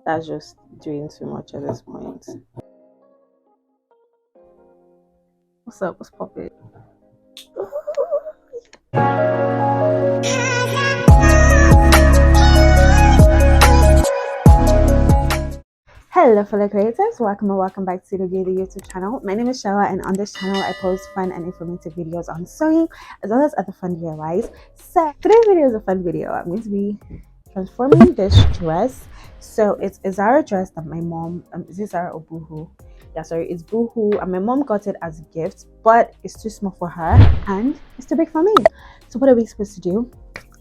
That's just doing too much at this point. What's up? What's poppin'? Hello fellow creators, welcome or welcome back to the YouTube channel. My name is Shewa, and on this channel I post fun and informative videos on sewing as well as other fun DIYs. So today's video is a fun video. I'm going to be transforming this dress. So it's a Zara dress that my mom, is it Zara or BOOHOO? Yeah, sorry, it's BOOHOO, and my mom got it as a gift, but it's too small for her and it's too big for me. So what are we supposed to do?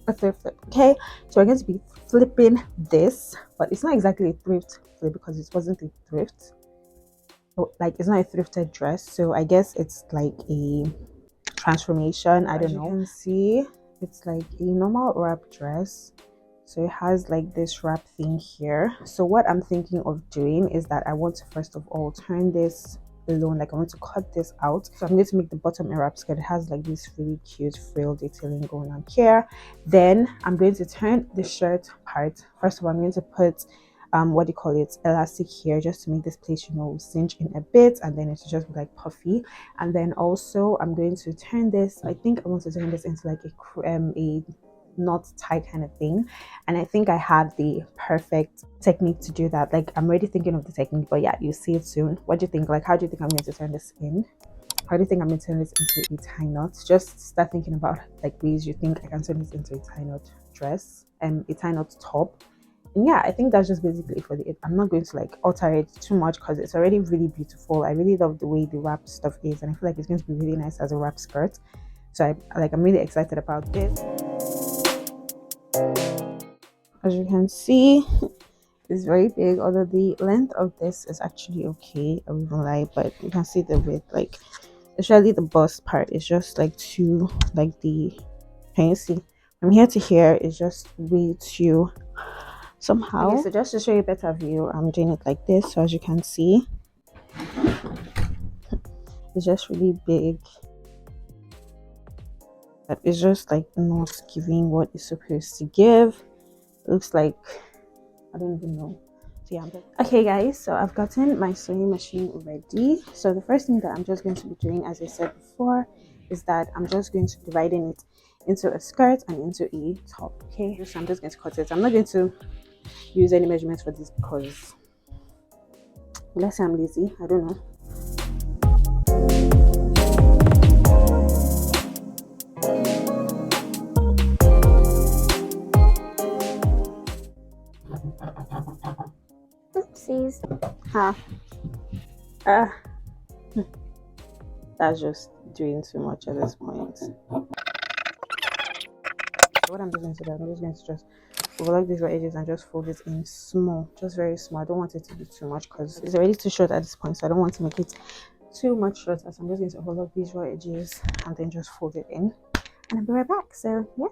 A thrift flip. Okay, so we're going to be flipping this, but it's not exactly a thrift flip because it wasn't a thrift, like it's not a thrifted dress, so I guess it's like a transformation. I don't know. You can see it's like a normal wrap dress, so it has like this wrap thing here. So what I'm thinking of doing is that I want to first of all turn this alone, like I want to cut this out. So I'm going to make the bottom a wrap skirt. It has like this really cute frill detailing going on here. Then I'm going to turn the shirt part. First of all, I'm going to put what do you call it, elastic here, just to make this place, you know, cinch in a bit, and then it's just like puffy. And then also I'm going to turn this, I think I want to turn this into like a knot tie kind of thing, and I think I have the perfect technique to do that. Like I'm already thinking of the technique, but yeah, you see it soon. What do you think? Like, how do you think I'm going to turn this in? How do you think I'm going to turn this into a tie knot? Just start thinking about like ways you think I can turn this into a tie knot dress and a tie knot top. And yeah, I think that's just basically for the I'm not going to like alter it too much because it's already really beautiful. I really love the way the wrap stuff is, and I feel like it's going to be really nice as a wrap skirt. So I'm really excited about this. As you can see, it's very big, although the length of this is actually okay, I won't lie, but you can see the width, like especially the bust part is just like too, like the, can you see from here to here is just way too somehow. Okay, so just to show you a better view, I'm doing it like this. So as you can see, it's just really big, but it's just like not giving what it's supposed to give. It looks like, I don't even know. So yeah, okay guys, so I've gotten my sewing machine ready. So the first thing that I'm just going to be doing, as I said before, is that I'm just going to be dividing it into a skirt and into a top. Okay, so I'm just going to cut it. I'm not going to use any measurements for this because let's say I'm lazy, I don't know. Oopsies. That's just doing too much at this point. What I'm just going to do, I'm just going to just overlock these edges and just fold it in small, just very small. I don't want it to be too much because it's already too short at this point, so I don't want to make it too much shorter. So I'm just going to overlock these raw edges and then just fold it in, and I'll be right back. So yeah.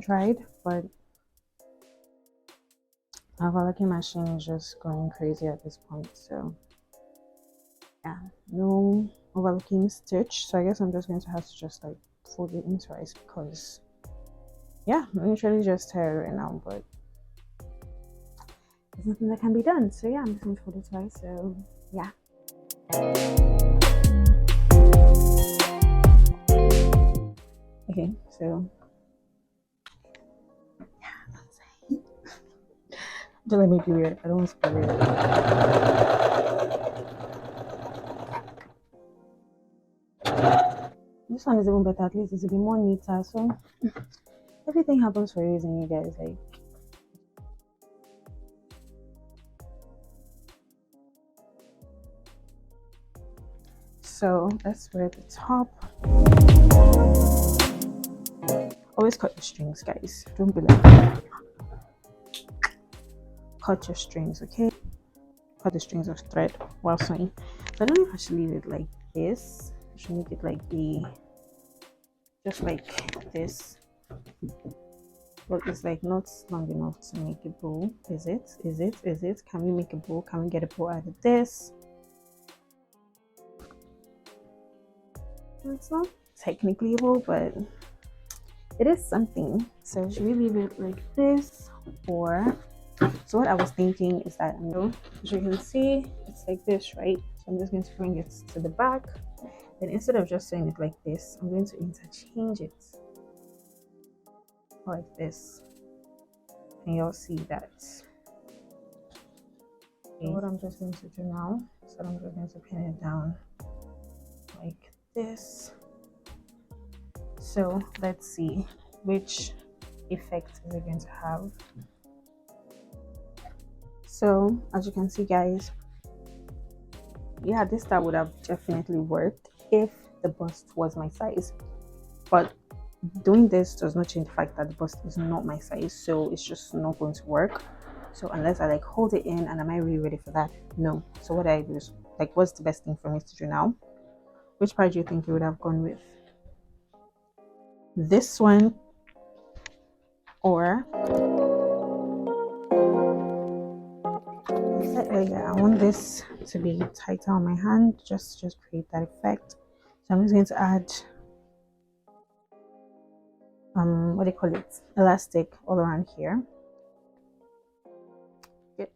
Tried, but my overlocking machine is just going crazy at this point. So yeah, no overlocking stitch. So I guess I'm just going to have to just like fold it in twice because yeah, I'm literally just tired right now, but there's nothing that can be done. So yeah, I'm just going to fold it twice. So yeah. Okay, so don't let me be weird. I don't want to be weird. This one is even better. At least it's a bit more neater. So everything happens for a reason, you guys. Like, so let's wear the top. Always cut your strings, guys. Don't be like, cut your strings, okay? Cut the strings of thread while sewing. So I don't know if I should leave it like this. I should make it like just like this. But it's like not long enough to make a bow. Is it? Is it? Is it? Can we make a bow? Can we get a bow out of this? It's not technically a bow, but it is something. So should we leave it like this, or so what I was thinking is that, as you can see, it's like this, right? So I'm just going to bring it to the back. Then instead of just sewing it like this, I'm going to interchange it like this. And you'll see that. Okay. What I'm just going to do now is that I'm just going to pin it down like this. So let's see which effect is it going to have. So as you can see, guys, yeah, this style would have definitely worked if the bust was my size, but doing this does not change the fact that the bust is not my size, so it's just not going to work. So unless I like hold it in, and am I really ready for that? No. So what I do is like, what's the best thing for me to do now? Which part do you think you would have gone with? This one, or I want this to be tighter on my hand, just create that effect. So I'm just going to add what do you call it, elastic all around here. Good.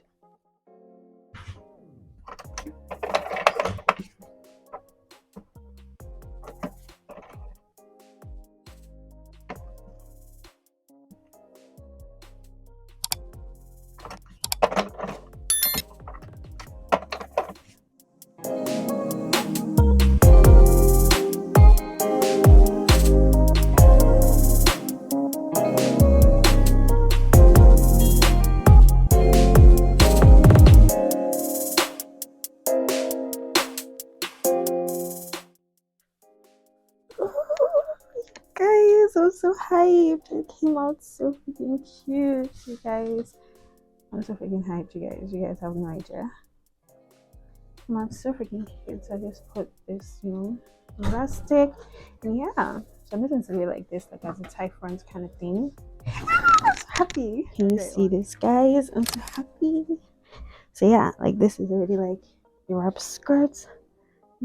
Guys, I'm so hyped. It came out so freaking cute, you guys. I'm so freaking hyped, you guys. You guys have no idea. It came out so freaking cute. So I just put this, elastic, and yeah. So I'm just going to leave it like this, like as a tie front kind of thing. I'm so happy. Can you see this, guys? I'm so happy. So yeah, like this is already like a wrap skirt.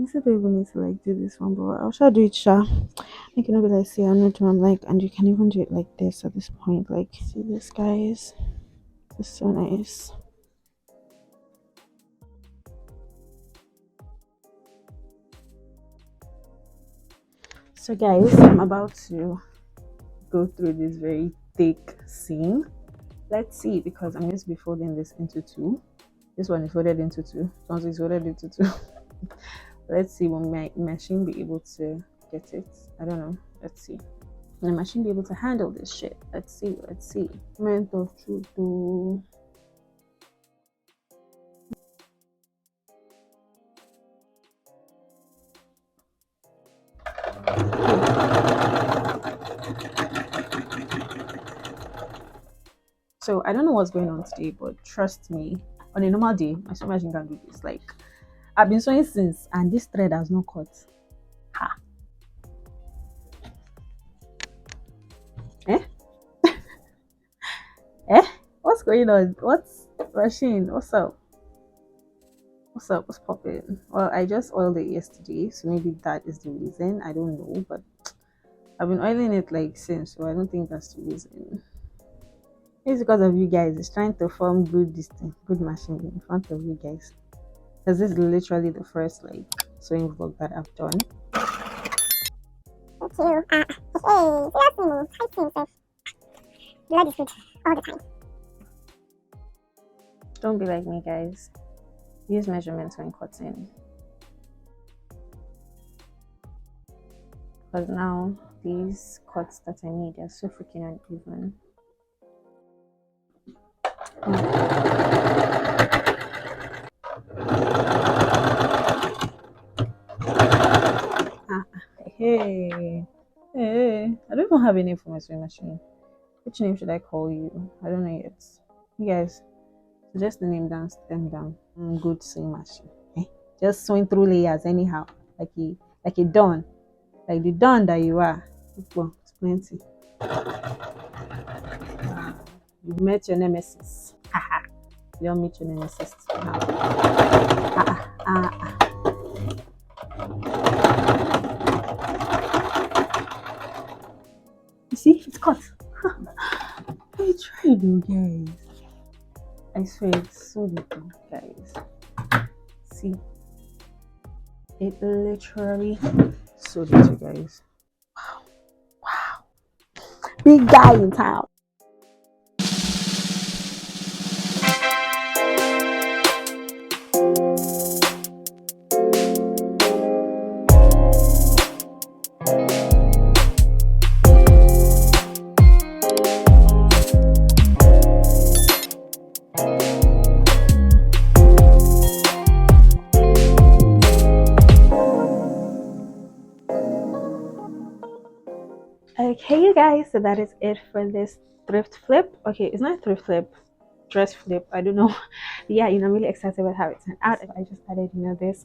I don't even need to like do this one, but I'll try to do it sure. Make it not be like, see, I'm not doing like, and you can even do it like this at this point. Like, see this, guys? It's so nice. So guys, I'm about to go through this very thick seam. Let's see, because I'm going to be folding this into two. This one is folded into two. This one is folded into two. Let's see, will my machine be able to get it? I don't know. Let's see. Will the machine be able to handle this shit? Let's see. Let's see. Moment of truth. So I don't know what's going on today, but trust me, on a normal day, my sewing machine can do this. Like, I've been sewing since, and this thread has not cut. Ha. Eh? Eh? What's going on? What's machine? What's up? What's up? What's popping? Well, I just oiled it yesterday, so maybe that is the reason. I don't know, but I've been oiling it like since, so I don't think that's the reason. It's because of you guys. It's trying to form good machine in front of you guys. Because this is literally the first like sewing vlog that I've done. Thank you. Hey, type himself. Blood is good all the time. Don't be like me, guys. Use measurements when cutting. Because now these cuts that I need are so freaking uneven. Hey, Hey, I don't even have a name for my sewing machine. Which name should I call you? I don't know yet. You guys suggest the name down, stem down. Good sewing machine. Just sewing through layers anyhow, like a dawn, like the dawn that you are. Well, it's plenty. You've met your nemesis. Haha. You don't meet your nemesis now. You see, it's cut. I tried, though, guys. I swear it's so little, guys. See, it literally so little, guys. Wow, big guy in town. Okay, you guys, so that is it for this thrift flip. Okay, it's not a thrift flip, dress flip. I don't know. Yeah, I'm really excited about how it turned out. I just added, this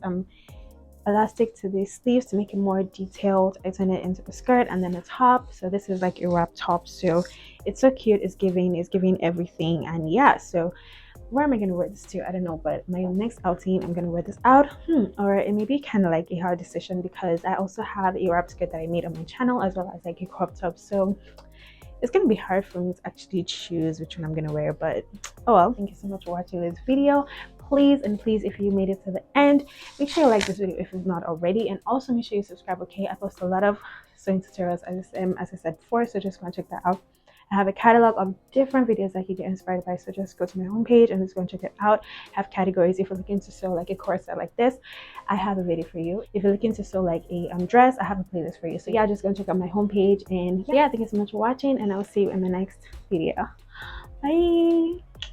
elastic to the sleeves to make it more detailed. I turned it into a skirt and then a top. So this is like a wrap top. So it's so cute. It's giving everything. And yeah, so where am I gonna wear this to? I don't know, but my next outing I'm gonna wear this out. Or it may be kind of like a hard decision because I also have a wrap skirt that I made on my channel as well as like a crop top, so it's gonna be hard for me to actually choose which one I'm gonna wear, but oh well. Thank you so much for watching this video. Please, if you made it to the end, make sure you like this video if you've not already, and also make sure you subscribe. Okay, I post a lot of sewing tutorials as I said before, so just go and check that out. I have a catalog of different videos that you get inspired by, so just go to my homepage and just go and check it out. I have categories. If you're looking to sew like a corset like this, I have a video for you. If you're looking to sew like a dress, I have a playlist for you. So yeah, just go and check out my homepage. And yeah, thank you so much for watching, and I'll see you in the next video. Bye.